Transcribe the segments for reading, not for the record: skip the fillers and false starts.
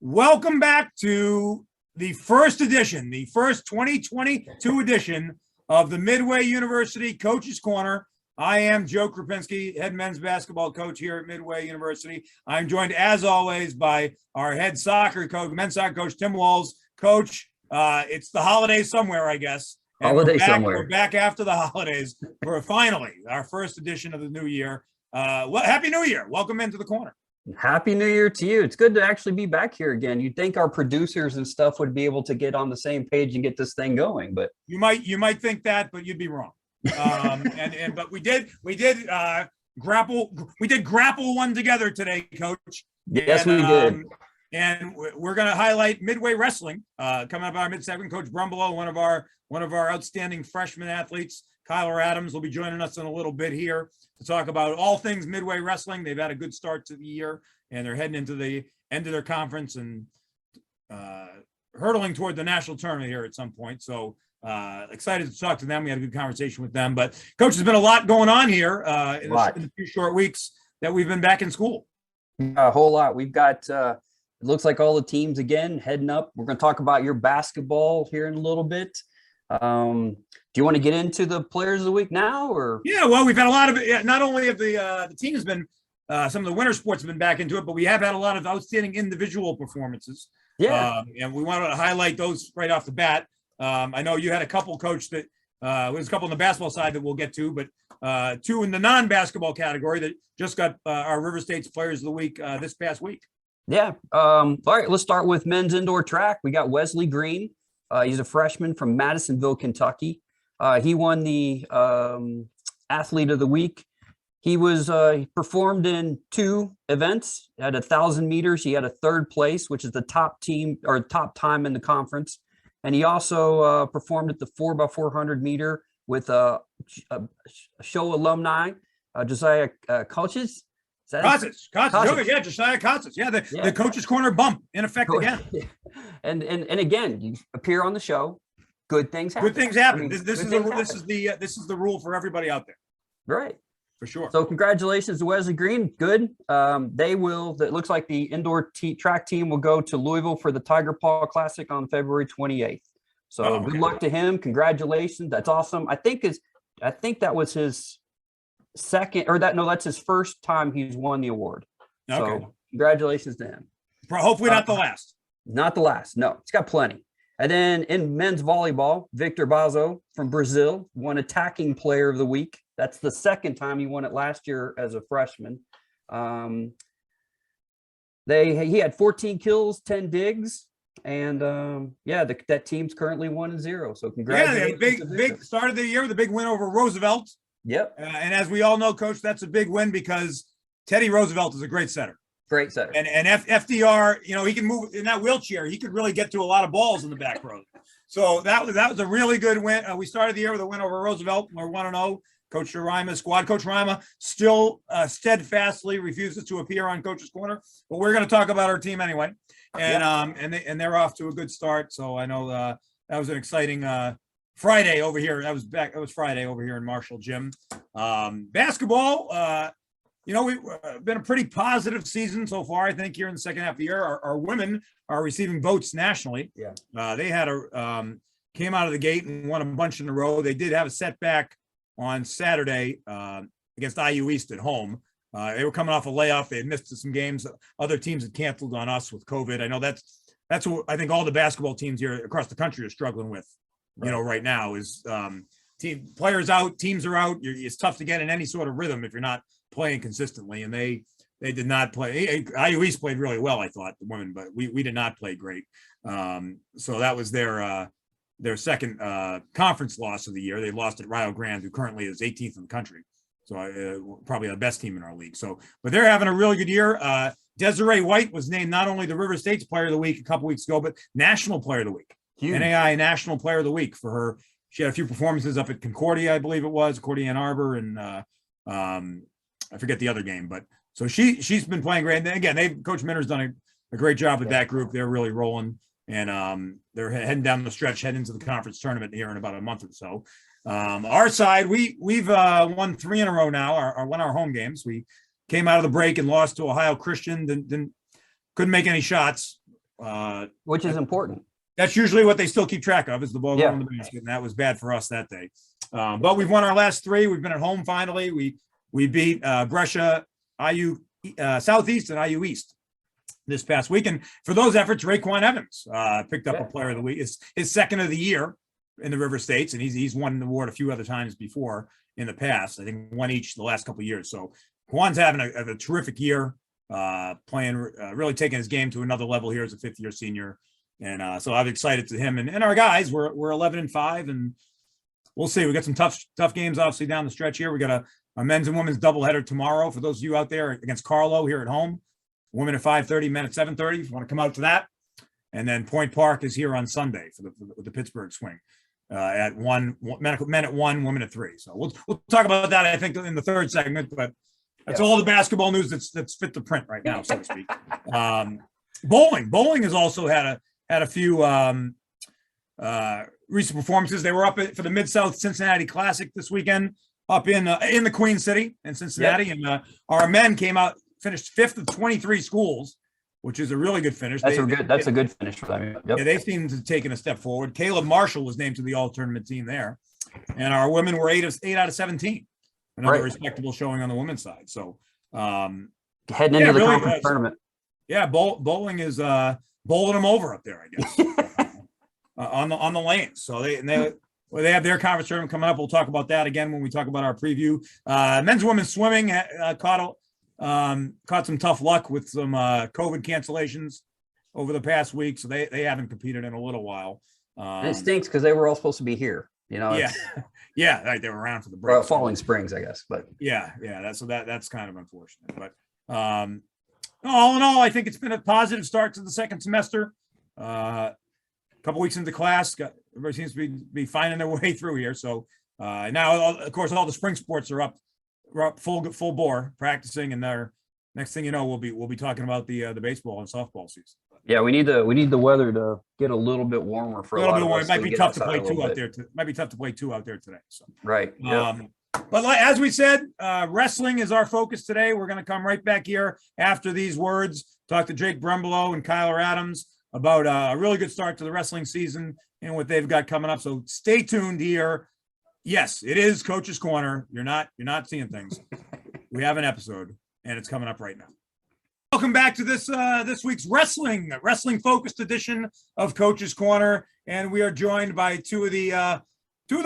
Welcome back to the first 2022 edition of the Midway University Coach's Corner. I am Joe Krupinski, head men's basketball coach here at Midway University. I'm joined, as always, by our head men's soccer coach, Tim Walls. Coach, it's the holidays somewhere, I guess. And we're back after the holidays for finally our first edition of the new year. Happy New Year. Welcome into the corner. Happy New Year to you. It's good to actually be back here again. You'd think our producers and stuff would be able to get on the same page and get this thing going, but you might think that, but you'd be wrong. But we did grapple one together today, Coach. Yes, we did. And we're going to highlight Midway Wrestling coming up our mid-segment. Coach Brumbelow, one of our outstanding freshman athletes, Kyler Adams, will be joining us in a little bit here to talk about all things Midway Wrestling. They've had a good start to the year, and they're heading into the end of their conference and hurtling toward the national tournament here at some point. So excited to talk to them. We had a good conversation with them. But, Coach, there's been a lot going on here in a few short weeks that we've been back in school. A whole lot. We've got it looks like all the teams, again, heading up. We're going to talk about your basketball here in a little bit. Do you want to get into the players of the week now, or? Yeah, well, we've had a lot of it. Not only have the team has been some of the winter sports have been back into it, but we have had a lot of outstanding individual performances. Yeah, and we wanted to highlight those right off the bat. I know you had a couple, Coach, that there's a couple on the basketball side that we'll get to, but two in the non-basketball category that just got our River State's Players of the Week this past week. Yeah. All right, let's start with men's indoor track. We got Wesley Green. He's a freshman from Madisonville, Kentucky. He won the Athlete of the Week. He performed in two events. At 1,000 meters, he had a third place, which is the top time in the conference. And he also performed at the 4x400 meter with a show alumni, Josiah Koches. Kotzes. Yeah, Josiah Kotzes. Yeah, the Coach's Corner bump in effect again. And again, you appear on the show, good things happen. Good things happen. I mean, this is the rule for everybody out there. Right. For sure. So congratulations to Wesley Green. Good. It looks like the indoor track team will go to Louisville for the Tiger Paw Classic on February 28th. So good luck to him. Congratulations. That's awesome. I think that was his that's his first time he's won the award. Okay. So congratulations to him. Hopefully not the last. Not the last. No, he's got plenty. And then in men's volleyball, Victor Bazo from Brazil won Attacking Player of the Week. That's the second time he won it last year as a freshman. He had 14 kills, 10 digs. And that team's currently 1-0. So congratulations. Yeah, big start of the year with a big win over Roosevelt. Yep. And as we all know, Coach, that's a big win because Teddy Roosevelt is a great setter. Great setter. And FDR, he can move in that wheelchair. He could really get to a lot of balls in the back row. So that was a really good win. We started the year with a win over Roosevelt. We're 1-0. Coach Rima, squad coach Rima, still steadfastly refuses to appear on Coach's Corner. But we're going to talk about our team anyway. And they're off to a good start. So I know that was an exciting Friday over here. That was Friday over here in Marshall Gym. Basketball, we've been a pretty positive season so far, I think, here in the second half of the year. Our women are receiving votes nationally. Yeah. They had came out of the gate and won a bunch in a row. They did have a setback on Saturday against IU East at home. They were coming off a layoff. They had missed some games. Other teams had canceled on us with COVID. I know that's what I think all the basketball teams here across the country are struggling with. Right now is team players out, teams are out. It's tough to get in any sort of rhythm if you're not playing consistently. And they did not play. IU East played really well, I thought, the women, but we did not play great. So that was their second conference loss of the year. They lost at Rio Grande, who currently is 18th in the country. So probably the best team in our league. So, but they're having a really good year. Desiree White was named not only the River State's Player of the Week a couple weeks ago, but National Player of the Week. Huge. NAI National Player of the Week for her. She had a few performances up at Concordia, I believe it was, Concordia Ann Arbor, and I forget the other game. But so she's been playing great. And again, Coach Minter's done a great job with that group. They're really rolling, and they're heading down the stretch, heading into the conference tournament here in about a month or so. Our side, we've won 3 in a row now. Won our home games. We came out of the break and lost to Ohio Christian. Couldn't make any shots. which is important. That's usually what they still keep track of, is the ball Yeah. going in the basket, and that was bad for us that day. But we've won our last 3. We've been at home finally. We beat Brescia, IU Southeast, and IU East this past week. And for those efforts, Rayquan Evans picked up a Player of the Week. It's his second of the year in the River States, and he's won an award a few other times before in the past. I think one each the last couple of years. So Juan's having a terrific year, playing, really taking his game to another level here as a fifth-year senior. And so I'm excited to him and our guys. We're 11-5, and we'll see. We got some tough games obviously down the stretch here. We got a men's and women's doubleheader tomorrow for those of you out there against Carlo here at home. Women at 5:30, men at 7:30. If you want to come out to that, and then Point Park is here on Sunday for the Pittsburgh swing at 1. Men at 1, women at 3. So we'll talk about that I think in the third segment. But that's all the basketball news that's fit the print right now, so to speak. Bowling has also had a few recent performances. They were up for the Mid-South Cincinnati Classic this weekend up in the Queen City in Cincinnati. Yep. And our men came out, finished 5th of 23 schools, which is a really good finish. That's a good finish for them. Yep. Yeah, they seem to have taken a step forward. Caleb Marshall was named to the all-tournament team there. And our women were 8 out of 17. Another respectable showing on the women's side. So heading into the conference tournament. Yeah, bowling is bowling them over up there, I guess. on the lanes. So they have their conference tournament coming up. We'll talk about that again when we talk about our preview. Men's and women's swimming caught some tough luck with some COVID cancellations over the past week, so they haven't competed in a little while. And it stinks because they were all supposed to be here. Yeah, right. They were around for the break. Falling Springs, I guess. But that's kind of unfortunate. But all in all, I think it's been a positive start to the second semester. A couple weeks into class, everybody seems to be finding their way through here. So now, of course, all the spring sports are up full bore practicing, and next thing you know, we'll be talking about the baseball and softball season. Yeah, we need the weather to get a little bit warmer for a little bit warmer. It might be tough to play 2 out there. Might be tough to play 2 out there today. So. Right. But as we said, wrestling is our focus today. We're going to come right back here after these words, talk to Jake Brumbelow and Kyler Adams about a really good start to the wrestling season and what they've got coming up. So stay tuned here. Yes, it is Coach's Corner. You're not seeing things. We have an episode, and it's coming up right now. Welcome back to this week's wrestling focused edition of Coach's Corner, and we are joined by two of the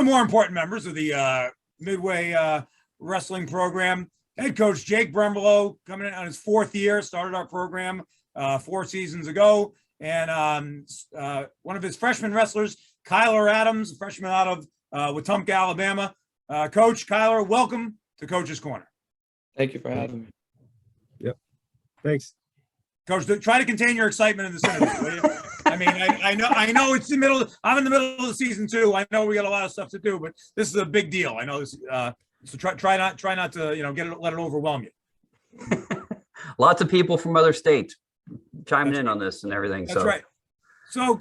more important members of the Midway wrestling program. Head coach Jake Brumbelow, coming in on his 4th year, started our program 4 seasons ago, and one of his freshman wrestlers, Kyler Adams, a freshman out of Wetumpka, Alabama. Coach Kyler, welcome to Coach's Corner. Thank you for having me. Yep. Thanks. Coach, try to contain your excitement in this interview. I mean, I know it's I'm in the middle of the season too. I know we got a lot of stuff to do, but this is a big deal. I know this. So try not to let it overwhelm you. Lots of people from other states chiming in on this and everything. That's right. So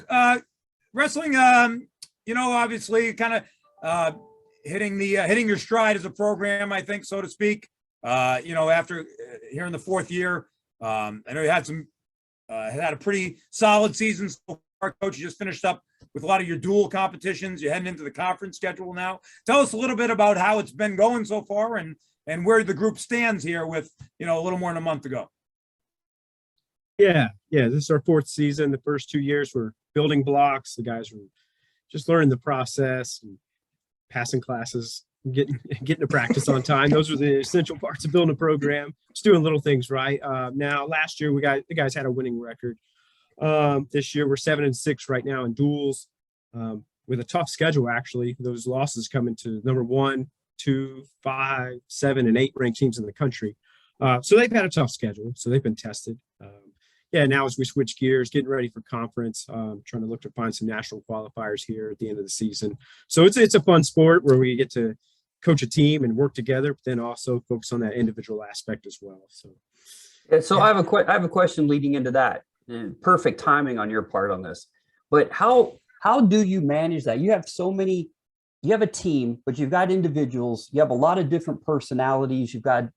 wrestling, obviously kind of hitting your stride as a program, I think, so to speak. After here in the 4th year, I know you had had a pretty solid season so far, Coach. You just finished up with a lot of your dual competitions. You're heading into the conference schedule now. Tell us a little bit about how it's been going so far and where the group stands here with, a little more than a month to go. Yeah. This is our 4th season. The first 2 years were building blocks. The guys were just learning the process and passing classes, getting to practice on time. Those were the essential parts of building a program. Just doing little things right. Now, last year the guys had a winning record. This year we're 7-6 right now in duels, with a tough schedule. Actually, those losses coming to number 1, 2, 5, 7, and 8 ranked teams in the country. So they've had a tough schedule. So they've been tested. Now as we switch gears, getting ready for conference, trying to look to find some national qualifiers here at the end of the season. So it's a fun sport where we get to coach a team and work together, but then also focus on that individual aspect as well. So I have a question leading into that. Perfect timing on your part on this, but how do you manage that? You have so many you have a team, but you've got individuals. You have a lot of different personalities. You've got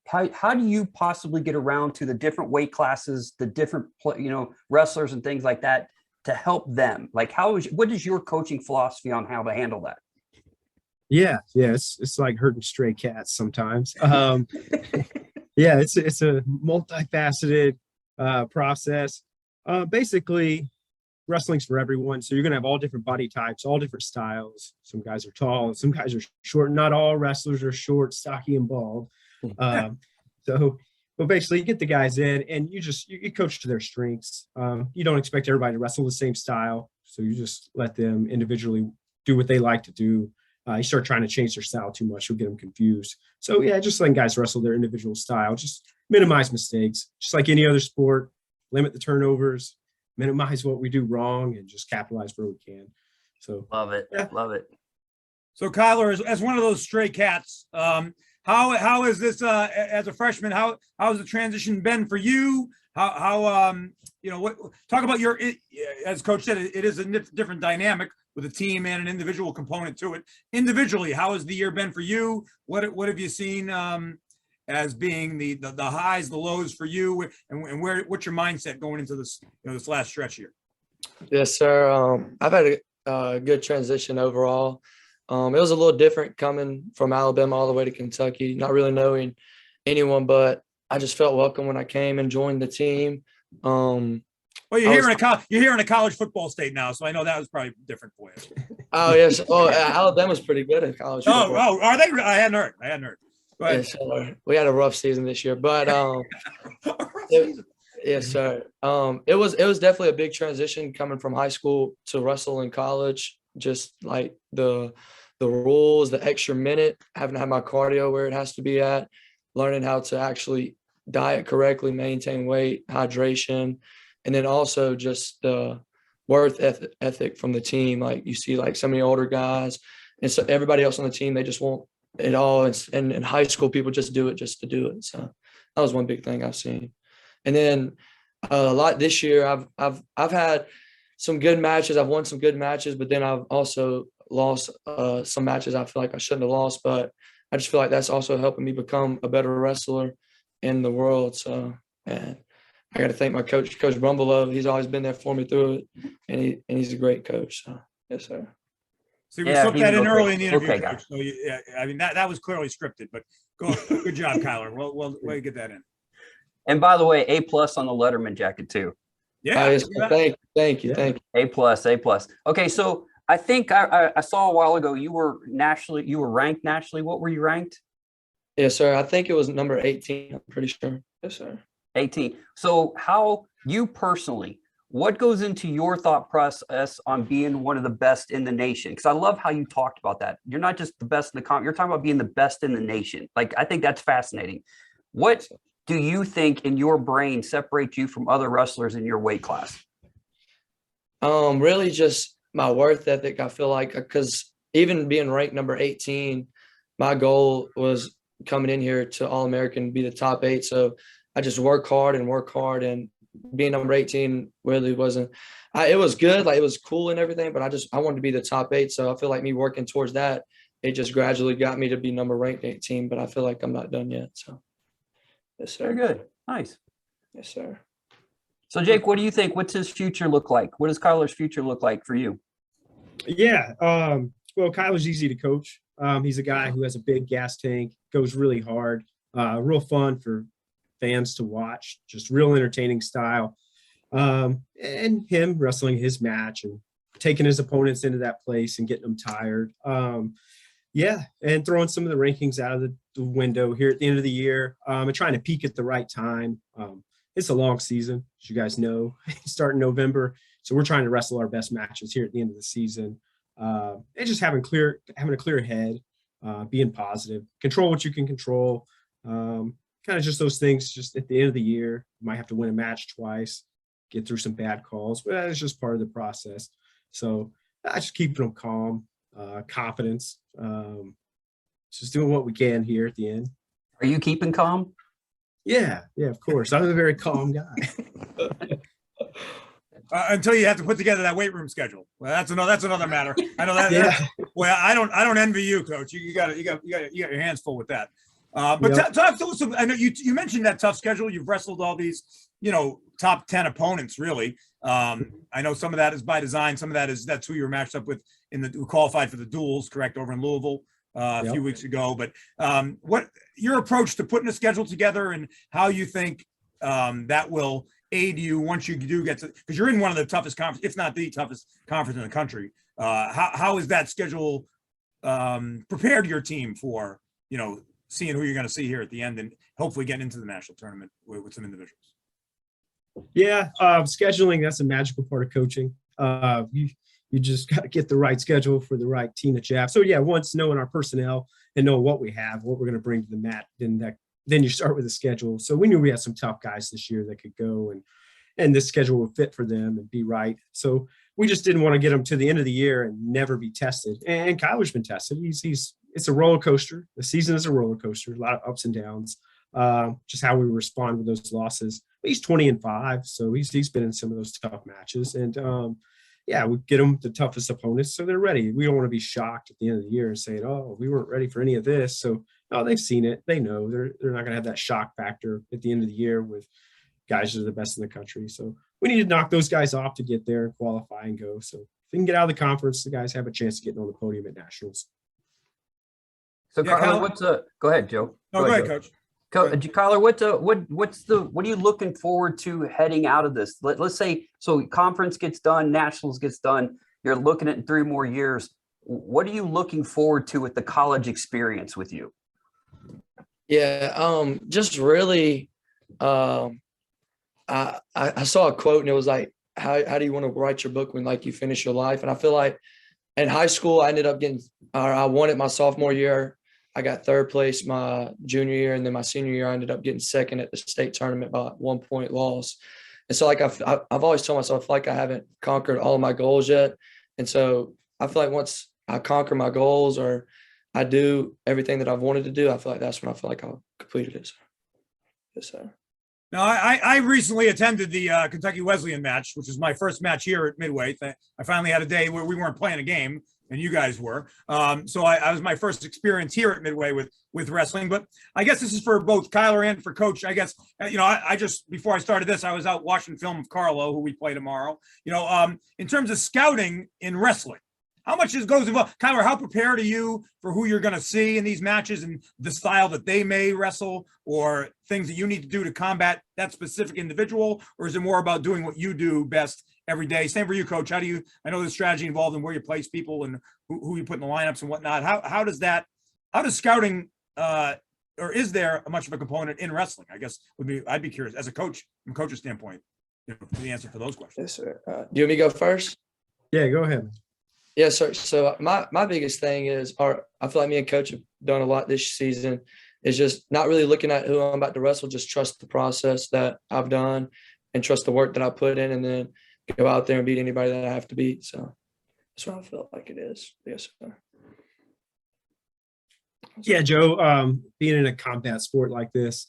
how do you possibly get around to the different weight classes, the different wrestlers and things like that to help them? Like, what is your coaching philosophy on how to handle that? Yeah, it's like herding stray cats sometimes. Yeah, it's a multifaceted process. Basically, wrestling's for everyone. So you're gonna have all different body types, all different styles. Some guys are tall, some guys are short. Not all wrestlers are short, stocky, and bald. But basically, you get the guys in, and you coach to their strengths. You don't expect everybody to wrestle the same style, so you just let them individually do what they like to do. You start trying to change their style too much, you'll get them confused. So yeah, just letting guys wrestle their individual style. Just minimize mistakes, just like any other sport. Limit the turnovers, minimize what we do wrong, and just capitalize where we can. So love it. Yeah. Love it. So Kyler, as one of those stray cats, how is this as a freshman? How has the transition been for you? What talk about your, as coach said, it is a different dynamic with a team and an individual component to it. Individually, how has the year been for you? What have you seen as being the highs, the lows for you, and what's your mindset going into this this last stretch here? Yes, sir. I've had a good transition overall. It was a little different coming from Alabama all the way to Kentucky, not really knowing anyone, but I just felt welcome when I came and joined the team. Well, you're here in a college football state now, so I know that was probably different for you. Oh yes, Alabama's pretty good at college football. Oh, are they? I hadn't heard. Go ahead. Yes, sir. We had a rough season this year, but yes, sir. It was definitely a big transition coming from high school to wrestle in college. Just like the rules, the extra minute, having to have my cardio where it has to be at, learning how to actually diet correctly, maintain weight, hydration, and then also just the worth ethic from the team. Like you see like so many older guys and so everybody else on the team, they just want it all. And in high school, people just do it just to do it. So that was one big thing I've seen. And then a lot this year, I've had some good matches. I've won some good matches, but then I've also lost some matches I feel like I shouldn't have lost. But I just feel like that's also helping me become a better wrestler in the world. So, and I got to thank my coach, Coach Brumbelow. He's always been there for me through it, and he's a great coach. So, yes, sir. So we slipped that in early in the interview. Okay, Coach. So I mean that was clearly scripted, but good job, Kyler. We'll get that in. And by the way, A+ on the Letterman jacket too. Yeah. Yes, thank you. A+. Okay, so I think I saw a while ago you were ranked nationally. What were you ranked? Yes, sir. I think it was number 18. I'm pretty sure. Yes, sir. 18. So how you personally, what goes into your thought process on being one of the best in the nation? Because I love how you talked about that. You're not just the best in the you're talking about being the best in the nation. Like, I think that's fascinating. What do you think in your brain separates you from other wrestlers in your weight class? Really just my worth ethic. I feel like, because even being ranked number 18, my goal was coming in here to All-American, be the top 8. So I just work hard, and being number 18 really wasn't, it was good. Like, it was cool and everything, but I wanted to be the top 8. So I feel like me working towards that, it just gradually got me to be number ranked 18, but I feel like I'm not done yet. So yes, sir. Very good. Nice. Yes, sir. So Jake, what do you think? What's his future look like? What does Kyler's future look like for you? Yeah. Well, Kyler's easy to coach. He's a guy who has a big gas tank, goes really hard, real fun for fans to watch, just real entertaining style. And him wrestling his match and taking his opponents into that place and getting them tired. Yeah, and throwing some of the rankings out of the window here at the end of the year, and trying to peak at the right time. It's a long season, as you guys know, starting November. So we're trying to wrestle our best matches here at the end of the season. And just having a clear head, being positive, control what you can control. Kind of just those things. Just at the end of the year, you might have to win a match twice, get through some bad calls, but that's just part of the process. So I just keeping them calm, confidence, just doing what we can here at the end. Are you keeping calm? Yeah, of course. I'm a very calm guy. until you have to put together that weight room schedule. Well, that's another matter. I know that. Yeah. Well, I don't envy you, Coach. You got your hands full with that. But Yep. talk to us. I know you mentioned that tough schedule. You've wrestled all these, top 10 opponents, really. I know some of that is by design. Some of that's who you were matched up with who qualified for the duels, correct, over in Louisville a few weeks ago. But what your approach to putting a schedule together and how you think that will aid you once you do get to, because you're in one of the toughest conferences, if not the toughest conference in the country. How is that schedule prepared your team for, seeing who you're going to see here at the end and hopefully getting into the national tournament with some individuals? Yeah, scheduling, that's a magical part of coaching. You just got to get the right schedule for the right team that you have. So yeah, once knowing our personnel and knowing what we have, what we're going to bring to the mat, then you start with the schedule. So we knew we had some tough guys this year that could go and this schedule would fit for them and be right. So we just didn't want to get them to the end of the year and never be tested. And Kyler's been tested. It's a roller coaster. The season is a roller coaster, a lot of ups and downs. Just how we respond with those losses. But he's 20-5, so he's been in some of those tough matches. And we get them the toughest opponents, so they're ready. We don't want to be shocked at the end of the year and saying, "Oh, we weren't ready for any of this." So no, they've seen it. They know they're not going to have that shock factor at the end of the year with guys that are the best in the country. So we need to knock those guys off to get there and qualify and go. So if we can get out of the conference, the guys have a chance to get on the podium at nationals. So Kyler, go ahead, Joe. No, go ahead, Coach. Kyler, what are you looking forward to heading out of this? Let's say, so conference gets done, nationals gets done. You're looking at 3 more years. What are you looking forward to with the college experience with you? Yeah, just really, I saw a quote and it was like, how do you want to write your book when like you finish your life? And I feel like in high school, I won it my sophomore year. I got 3rd place my junior year, and then my senior year, I ended up getting 2nd at the state tournament by 1 point loss. And so, like, I've always told myself, I feel like I haven't conquered all of my goals yet. And so I feel like once I conquer my goals or I do everything that I've wanted to do, I feel like that's when I feel like I'll complete it. Yes, sir. Now, I recently attended the Kentucky Wesleyan match, which is my first match here at Midway. I finally had a day where we weren't playing a game, and you guys were. So I was my first experience here at Midway with wrestling. But I guess this is for both Kyler and for Coach. I guess, I just, before I started this, I was out watching film of Carlo, who we play tomorrow. In terms of scouting in wrestling, how much goes involved? Kyler, how prepared are you for who you're going to see in these matches and the style that they may wrestle, or things that you need to do to combat that specific individual? Or is it more about doing what you do best every day? Same for you, Coach. I know there's strategy involved in where you place people and who you put in the lineups and whatnot. How does scouting, or is there much of a component in wrestling? I guess I'd be curious as a coach, from a coach's standpoint, the answer for those questions. Yes, sir. Do you want me to go first? Yeah, go ahead. Yes, sir. So my biggest thing is, I feel like me and Coach have done a lot this season, is just not really looking at who I'm about to wrestle, just trust the process that I've done and trust the work that I put in, and then go out there and beat anybody that I have to beat. So that's what I feel like it is. Yes, sir. Yeah, Joe, being in a combat sport like this,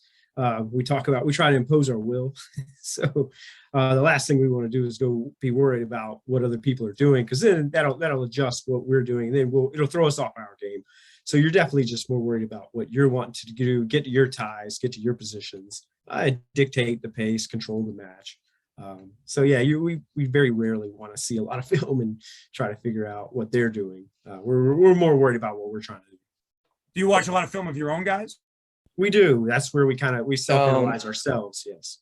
we try to impose our will. So the last thing we want to do is go be worried about what other people are doing, because then that'll adjust what we're doing, and then it'll throw us off our game. So you're definitely just more worried about what you're wanting to do, get to your ties, get to your positions, dictate the pace, control the match. So yeah, we very rarely want to see a lot of film and try to figure out what they're doing. We're more worried about what we're trying to do. Do you watch a lot of film of your own guys? We do. That's where we self-analyze ourselves. Yes.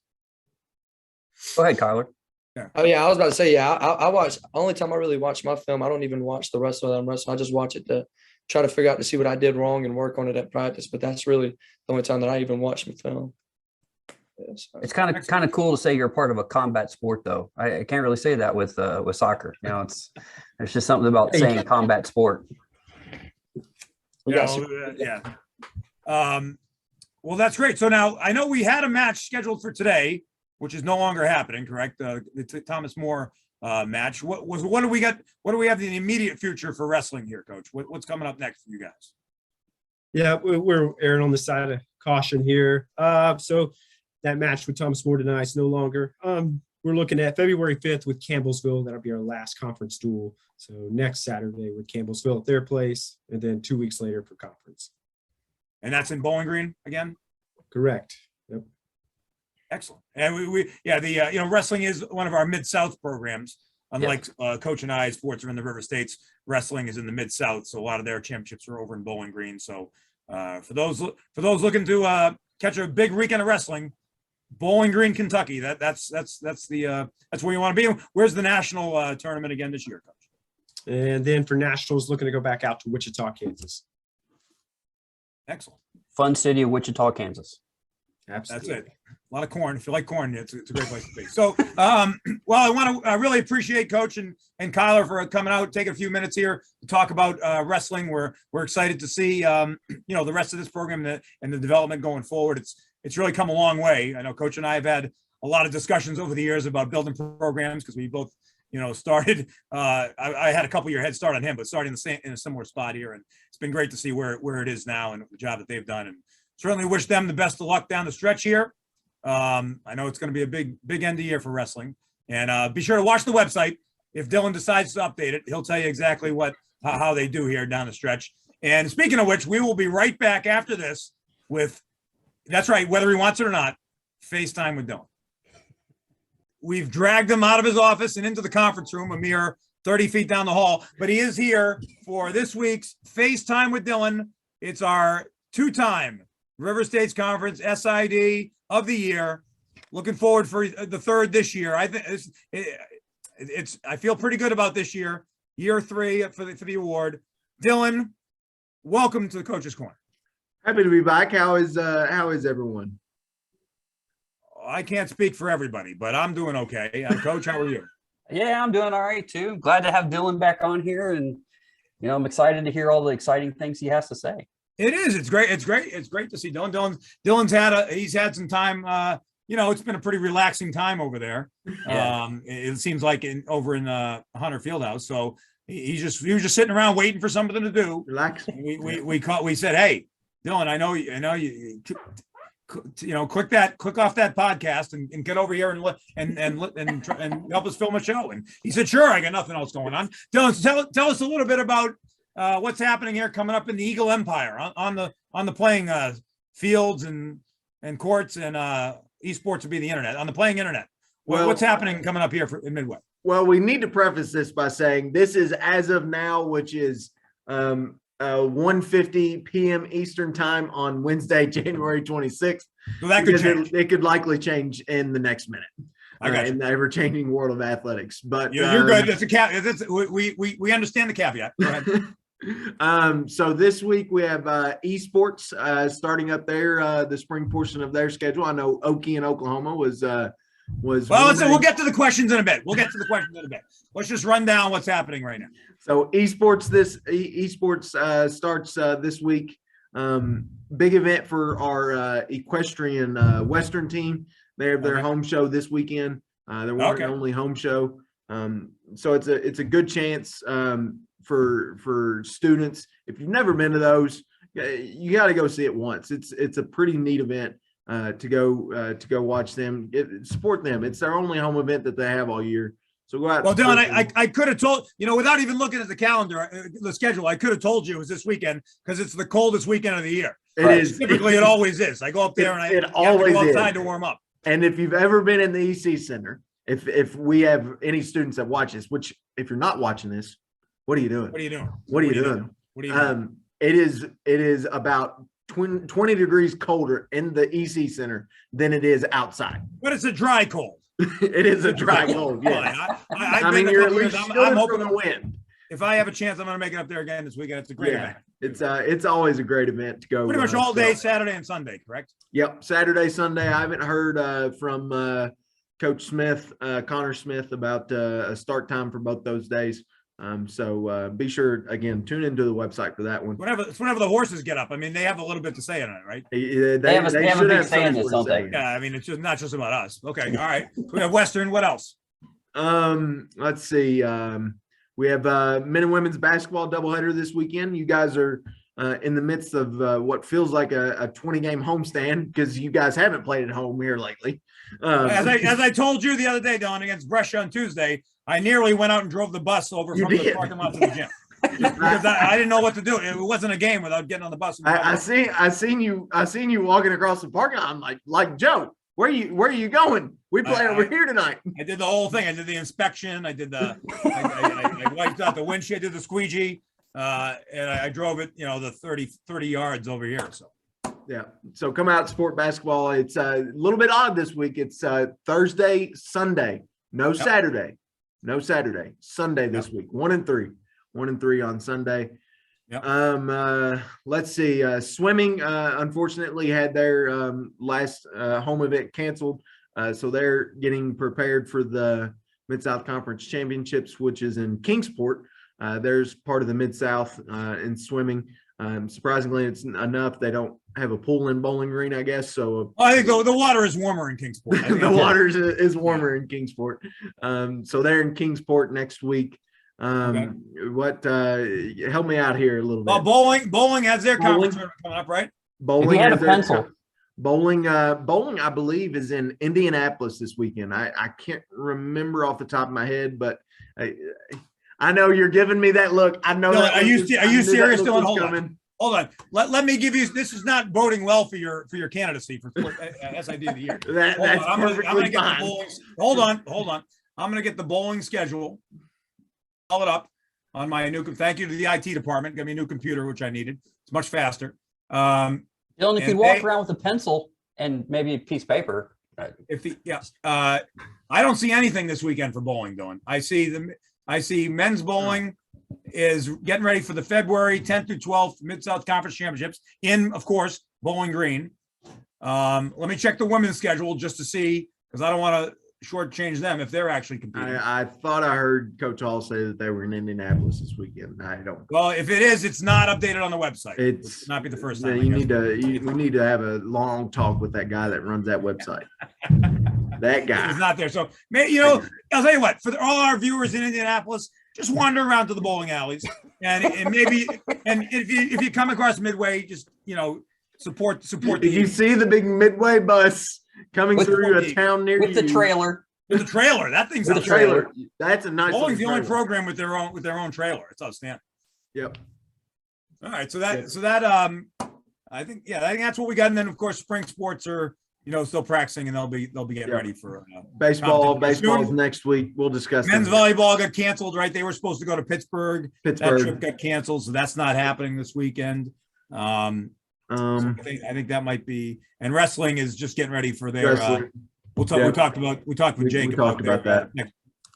Go ahead, Kyler. Yeah. Oh yeah, I was about to say, yeah, I watch. Only time I really watch my film, I don't even watch the wrestler that I'm wrestling. I just watch it to try to figure out to see what I did wrong and work on it at practice. But that's really the only time that I even watch my film. Yeah, so. It's kind of cool to say you're a part of a combat sport, though. I can't really say that with soccer. There's just something about saying combat sport. Yeah. Well, that's great. So now I know we had a match scheduled for today, which is no longer happening, correct? The Thomas More match. What do we got? What do we have in the immediate future for wrestling here, Coach? What's coming up next for you guys? Yeah, we're erring on the side of caution here. So that match with Thomas More tonight is no longer. we're looking at February 5th with Campbellsville. That'll be our last conference duel. So next Saturday with Campbellsville at their place, and then 2 weeks later for conference. And that's in Bowling Green again? Correct. Yep. Excellent. And wrestling is one of our Mid-South programs. Unlike Coach and I, sports are in the River States, wrestling is in the Mid-South. So a lot of their championships are over in Bowling Green. So for those looking to catch a big weekend of wrestling, Bowling Green, Kentucky. That's where you want to be. Where's the national tournament again this year, Coach? And then for nationals, looking to go back out to Wichita, Kansas. Excellent. Fun city of Wichita, Kansas. Absolutely. That's it. A lot of corn. If you like corn, it's a great place to be. So, I want to really appreciate Coach and Kyler for coming out, taking a few minutes here to talk about wrestling. We're excited to see the rest of this program and the development going forward. It's really come a long way. I know Coach and I have had a lot of discussions over the years about building programs because we both started. I had a couple year head start on him, but starting in a similar spot here, and it's been great to see where it is now and the job that they've done. And certainly wish them the best of luck down the stretch here. I know it's going to be a big end of year for wrestling, and be sure to watch the website. If Dylan decides to update it, he'll tell you exactly how they do here down the stretch. And speaking of which, we will be right back after this with, that's right, whether he wants it or not, FaceTime with Dylan. We've dragged him out of his office and into the conference room, a mere 30 feet down the hall, but he is here for this week's FaceTime with Dylan. It's our 2-time River States Conference SID of the year. Looking forward for the third this year. I think I feel pretty good about this year 3 for the award. Dylan, welcome to the Coach's Corner. Happy to be back. How is everyone? I can't speak for everybody, but I'm doing okay. Coach, how are you? Yeah, I'm doing all right too. Glad to have Dylan back on here, and I'm excited to hear all the exciting things he has to say. It is. It's great. It's great to see Dylan. Dylan's had some time. It's been a pretty relaxing time over there. Yeah. It seems like over in Hunter Fieldhouse. So he was just sitting around waiting for something to do. Relax. We said, hey, Dylan, I know you click off that podcast and get over here and help us film a show. And he said, sure, I got nothing else going on. Dylan, tell us a little bit about what's happening here coming up in the Eagle Empire on the playing fields and courts, and esports would be the internet, on the playing internet. What's happening coming up here in Midway? Well, we need to preface this by saying this is as of now, which is 1:50 p.m. Eastern time on Wednesday, January 26th. So that could change. It could likely change in the next minute. I got you. In the ever-changing world of athletics. But you're good. That's a caveat. We understand the caveat. Go ahead. So this week we have esports starting up there, the spring portion of their schedule. I know Okie in Oklahoma was. Well, we'll get to the questions in a bit. Let's just run down what's happening right now. So esports starts this week. Big event for our equestrian Western team. They have their home show this weekend. Their one and only home show. So it's a good chance for students. If you've never been to those, you got to go see it once. It's a pretty neat event to go watch them. Support them. It's their only home event that they have all year. So go out. Well, Dylan, I could have told, without even looking at the calendar, the schedule, I could have told you it was this weekend because it's the coldest weekend of the year. It is. Typically, it always is. I go up there and I have to go outside to warm up. And if you've ever been in the EC Center, if we have any students that watch this, which if you're not watching this, what are you doing? It is about 20 degrees colder in the EC Center than it is outside. But it's a dry cold. It is a dry cold. Yeah. I mean, you're at least I'm hoping to win. If I have a chance, I'm going to make it up there again this weekend. It's a great event. It's always a great event to go. Pretty much all day, Saturday and Sunday, correct? Yep, Saturday, Sunday. I haven't heard from Coach Smith, Connor Smith, about a start time for both those days. So be sure, again, tune into the website for that one. Whenever the horses get up. I mean, they have a little bit to say on it, right? They have a big say in this, don't they? Yeah, I mean, it's just not just about us. Okay, all right. We have Western. What else? Let's see. We have men and women's basketball doubleheader this weekend. You guys are in the midst of what feels like a 20-game homestand because you guys haven't played at home here lately. As I told you the other day, Don, against Brescia on Tuesday, I nearly went out and drove the bus over from the parking lot to the gym. Just because I didn't know what to do. It wasn't a game without getting on the bus. I seen you walking across the parking lot. I'm like Joe, where are you going? We play over here tonight. I did the whole thing. I did the inspection. I did the I wiped out the windshield, did the squeegee, and I drove it, the 30 yards over here. So yeah. So come out, support basketball. It's a little bit odd this week. It's Thursday, Sunday, no Saturday, Sunday this week. 1-3 on Sunday. Yep. Let's see. Swimming, unfortunately, had their last home event canceled. So they're getting prepared for the Mid-South Conference Championships, which is in Kingsport. There's part of the Mid-South in swimming. Surprisingly, it's enough. They don't have a pool in Bowling Green, I guess. So I think the water is warmer in Kingsport. the water is warmer in Kingsport. So they're in Kingsport next week. What help me out here a little bit. Well, bowling has their conference tournament coming up, right? Bowling has a pencil. Bowling, I believe, is in Indianapolis this weekend. I can't remember off the top of my head, but I know you're giving me that look. I know. No, that are you serious, Dylan? Hold on. Let me give you. This is not boding well for your candidacy for SID of the year. I'm gonna get the bowling. Hold on. I'm gonna get the bowling schedule. Call it up on my new. Thank you to the IT department. Got me a new computer, which I needed. It's much faster. Dylan, if you walk around with a pencil and maybe a piece of paper. I don't see anything this weekend for bowling, Dylan. I see men's bowling is getting ready for the February 10th through 12th Mid-South Conference Championships in, of course, Bowling Green. Let me check the women's schedule just to see, because I don't want to shortchange them if they're actually competing. I thought I heard Coach Hall say that they were in Indianapolis this weekend. I don't. Well, if it is, it's not updated on the website. It's not be the first time. We need to have a long talk with that guy that runs that website. That guy is not there. So, I'll tell you what. For all our viewers in Indianapolis, just wander around to the bowling alleys, and maybe, and if you come across Midway, just support. Did you see the big Midway bus coming through a town near you? With the trailer. With the trailer. That thing's a trailer. That's a nice. Bowling's the only program with their own trailer. It's outstanding. Yep. All right. So that I think that's what we got. And then of course spring sports are still practicing, and they'll be getting ready for baseball. Baseball's next week. We'll discuss. Men's volleyball got canceled, right? They were supposed to go to Pittsburgh. That trip got canceled, so that's not happening this weekend. So I think that might be. And wrestling is just getting ready for their. We talked with Jake about that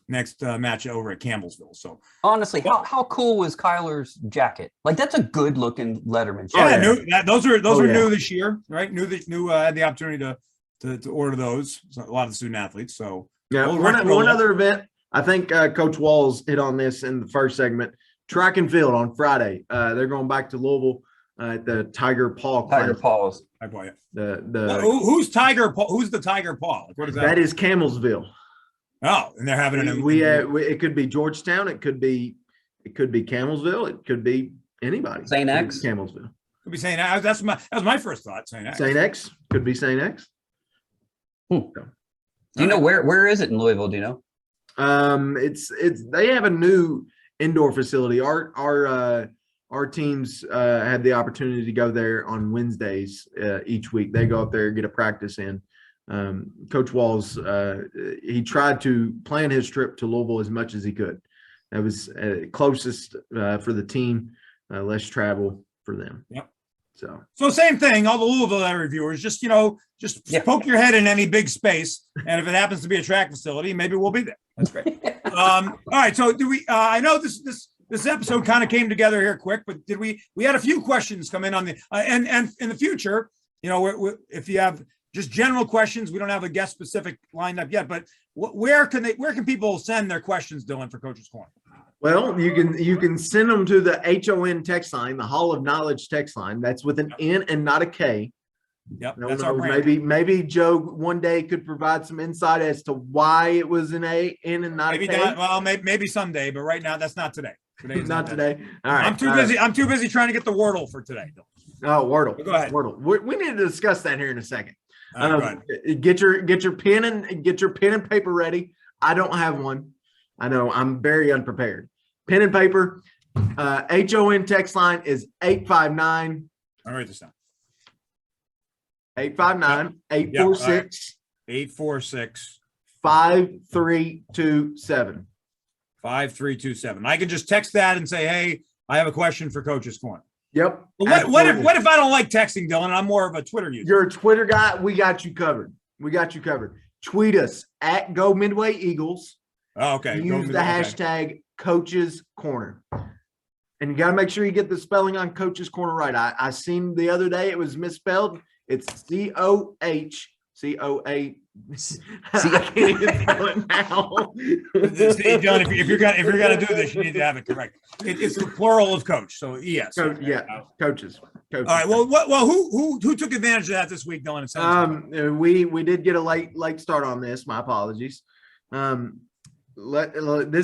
next match over at Campbellsville. So honestly, how cool was Kyler's jacket? Like, that's a good looking Letterman jacket. Yeah, those are new this year, right? Had the opportunity to order those. So a lot of the student athletes. So one other event. I think Coach Walls hit on this in the first segment. Track and field on Friday. They're going back to Louisville at the Tiger Paw Class. Tiger Paws. Who's Tiger Paw? Who's the Tiger Paw? Like, what is that? That is Camelsville. Oh, and they're having it could be Georgetown. It could be Camelsville. It could be anybody. St. X. Camelsville. Could be St. X. That was my first thought. St. X. St. X could be St. X. Do you know where is it in Louisville? Do you know? It's they have a new indoor facility. Our teams had the opportunity to go there on Wednesdays each week. They go up there, get a practice in. Coach Walls, he tried to plan his trip to Louisville as much as he could. That was closest for the team, less travel for them. Yep. So same thing. All the Louisville area viewers, just poke your head in any big space, and if it happens to be a track facility, maybe we'll be there. That's great. All right. So do we? I know this episode kind of came together here quick, but did we had a few questions come in on the and in the future, if you have just general questions, we don't have a guest specific lined up yet, but where can people send their questions, Dylan, for Coach's Corner? Well, you can send them to the HON text line, the Hall of Knowledge text line. That's with an N and not a K. Yep. That's our brand. Maybe Joe one day could provide some insight as to why it was an N and not a K. Well, maybe someday, but right now that's not today. Today's Not that. today. All right. I'm too busy. I'm too busy trying to get the Wordle for today. Oh, Wordle. Go ahead. Wordle. We need to discuss that here in a second. Go ahead. Get your pen and paper ready. I don't have one. I know I'm very unprepared. Pen and paper. HON text line is 859. I'll write this down. 859-846 846 5327. 5327. I can just text that and say, hey, I have a question for Coach's Corner. Yep. What if I don't like texting, Dylan? I'm more of a Twitter user. You're a Twitter guy. We got you covered. Tweet us at Go Midway Eagles. Oh, okay. Use the hashtag Coach's Corner. And you got to make sure you get the spelling on Coach's Corner right. I seen the other day it was misspelled. It's COHCOA. I can't even spell it now. See, John, if you're gonna do this, you need to have it correct. It's the plural of coach. So yes. Coaches. All right. Well, who took advantage of that this week, Dylan? We did get a late start on this. My apologies. This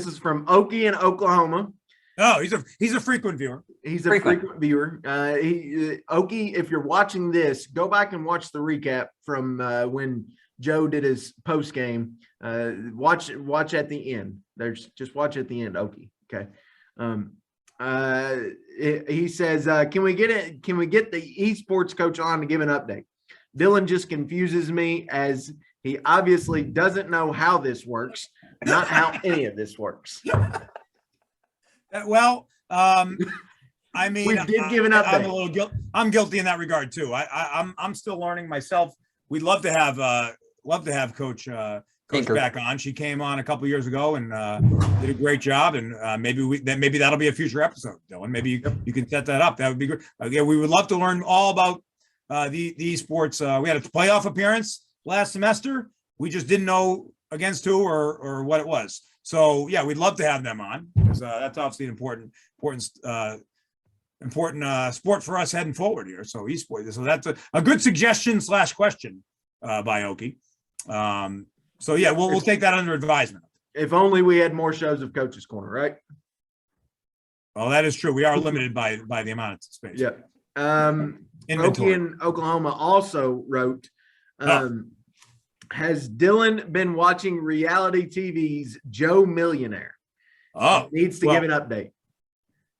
is from Okie in Oklahoma. Oh, he's a frequent viewer. He's a frequent viewer. Okie, if you're watching this, go back and watch the recap from when Joe did his post game. Watch at the end. Just watch at the end, Okie. Okay. He says, can we get the esports coach on to give an update? Dylan just confuses me as he obviously doesn't know how this works, not how any of this works. Well, I mean, we did give an update. I'm guilty in that regard too. I'm still learning myself. We'd love to have Coach back on. She came on a couple years ago and did a great job. And maybe that'll be a future episode, Dylan. Maybe you can set that up. That would be great. Yeah, we would love to learn all about the esports. We had a playoff appearance last semester. We just didn't know against who or what it was. So yeah, we'd love to have them on because that's obviously an important sport for us heading forward here. So esports. So that's a good suggestion / question by Okie. So yeah, we'll take that under advisement. If only we had more shows of Coach's Corner, right? Well, that is true. We are limited by the amount of space. Yeah. Okie in Oklahoma also wrote, has Dylan been watching reality TV's Joe Millionaire? Oh, needs to give an update.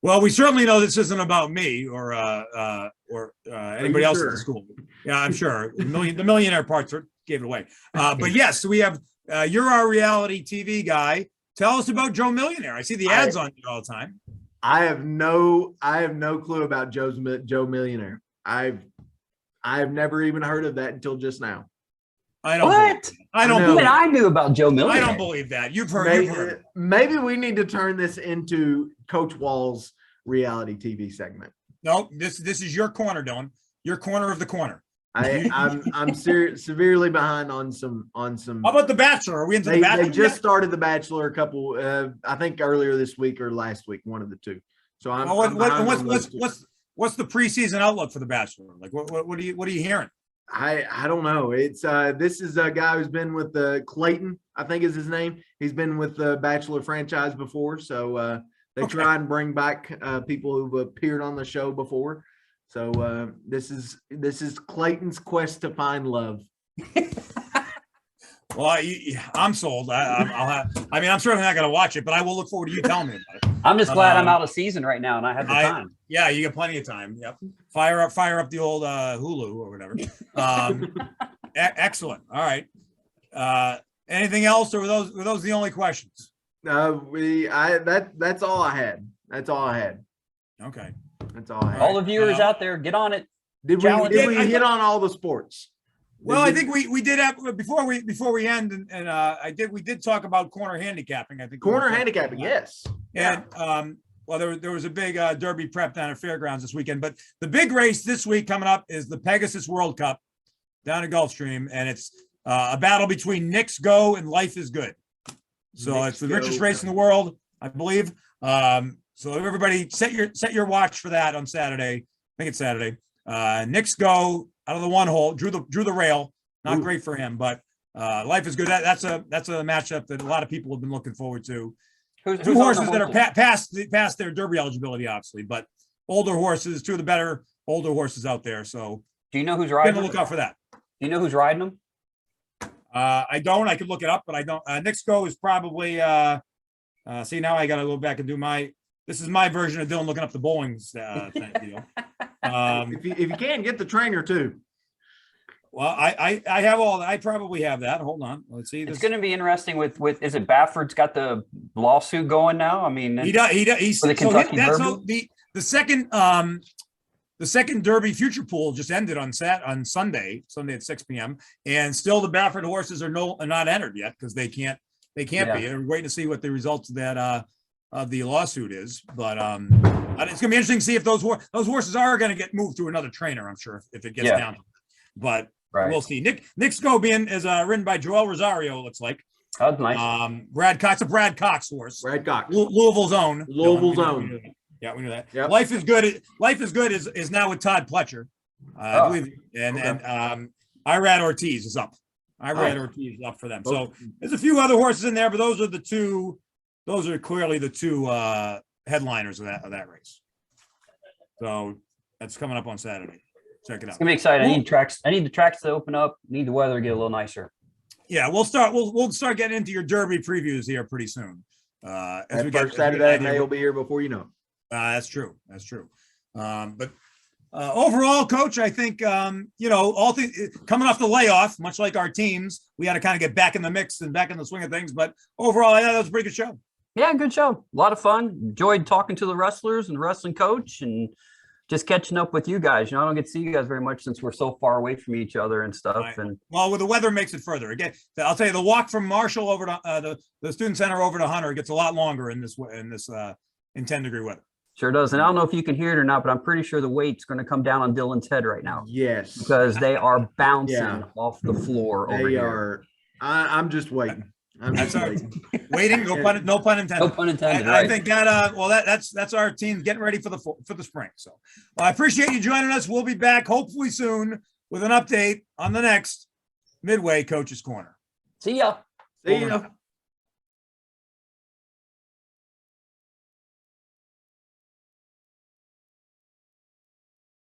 Well, we certainly know this isn't about me or anybody else at the school. Yeah, I'm sure the millionaire parts gave it away. But yes, we have. You're our reality TV guy. Tell us about Joe Millionaire. I see the ads on you all the time. I have no clue about Joe Millionaire. I've never even heard of that until just now. I don't believe I knew about Joe Millionaire. I don't believe that. You've heard. Maybe we need to turn this into Coach Wall's reality TV segment. No, this is your corner, Dylan. Your corner of the corner. I'm severely behind on some. How about The Bachelor? Are we into The Bachelor? They just started The Bachelor a couple. I think earlier this week or last week, one of the two. So what's the preseason outlook for The Bachelor? Like what are you hearing? I don't know. It's this is a guy who's been with Clayton, I think is his name. He's been with the Bachelor franchise before, so they try and bring back people who've appeared on the show before. So this is Clayton's quest to find love. Well, I'm sold. I'm certainly not going to watch it, but I will look forward to you telling me about it. I'm just glad I'm out of season right now and I have the time. Yeah, you got plenty of time. Yep. Fire up the old Hulu or whatever. Excellent. All right. Anything else, or were those the only questions? That's all I had. Okay. That's all I had. All the viewers out there, get on it. Did we hit on all the sports? Well, I think we did have before we end, and we did talk about corner handicapping. I think corner handicapping, yes. And well, there was a big Derby prep down at Fairgrounds this weekend, but the big race this week coming up is the Pegasus World Cup down at Gulfstream, and it's a battle between Knicks Go and Life is Good. So it's the richest race in the world, I believe. So everybody set your watch for that on Saturday. I think it's Saturday. Knicks Go out of the one hole, drew the rail. Not great for him, but Life is Good. That's a matchup that a lot of people have been looking forward to. Who's two on the horses that are local? past their Derby eligibility, obviously, but older horses, two of the better older horses out there. So Do you know who's be riding on the them? lookout for that. Do you know who's riding them? I don't. I could look it up, but I don't. Nick's Go is probably. See, now I got to go back and do my. This is my version of Dylan looking up the bowling deal. If you can get the trainer too. Well, I have all. I probably have that. Hold on. Let's see. It's going to be interesting with is it Bafford's got the lawsuit going now? I mean, He does. He's For the so Kentucky that's Derby? the second. The second Derby future pool just ended on Sunday at 6 p.m. And still the Baffert horses are not entered yet because they can't be. And we're waiting to see what the results of that of the lawsuit is. But it's gonna be interesting to see if those horses are going to get moved to another trainer. I'm sure if it gets down to it. But we'll see. Nick's Go is ridden by Joel Rosario. It looks like. That's nice. Brad Cox, a Brad Cox horse. Brad Cox. Louisville's own. Louisville's own. Yeah, we knew that. Yep. Life is good. Life is good is now with Todd Pletcher, I believe, and Irad Ortiz is up. Ortiz is up for them. So there's a few other horses in there, but those are the two. Those are clearly the two headliners of that race. So that's coming up on Saturday. Check it out. It's gonna be exciting. I need the tracks to open up. Need the weather to get a little nicer. Yeah, we'll start getting into your Derby previews here pretty soon. As we get Saturday, May will be here before you know. That's true. But overall, Coach, I think all things coming off the layoff, much like our teams, we had to kind of get back in the mix and back in the swing of things. But overall, I thought that was a pretty good show. Yeah, good show. A lot of fun. Enjoyed talking to the wrestlers and the wrestling coach, and just catching up with you guys. I don't get to see you guys very much since we're so far away from each other and stuff. Right. And well, the weather makes it further. Again, I'll tell you, the walk from Marshall over to the student center over to Hunter gets a lot longer in this 10-degree weather. sure does. And I don't know if you can hear it or not, but I'm pretty sure the weight's going to come down on Dylan's head right now Yes. because they are bouncing Yeah. off the floor over They here. are. I'm just waiting. That's our waiting. No pun intended. No pun intended. I Right. think that's our team getting ready for the spring. So I appreciate you joining us. We'll be back hopefully soon with an update on the next Midway Coach's Corner. See ya. See ya.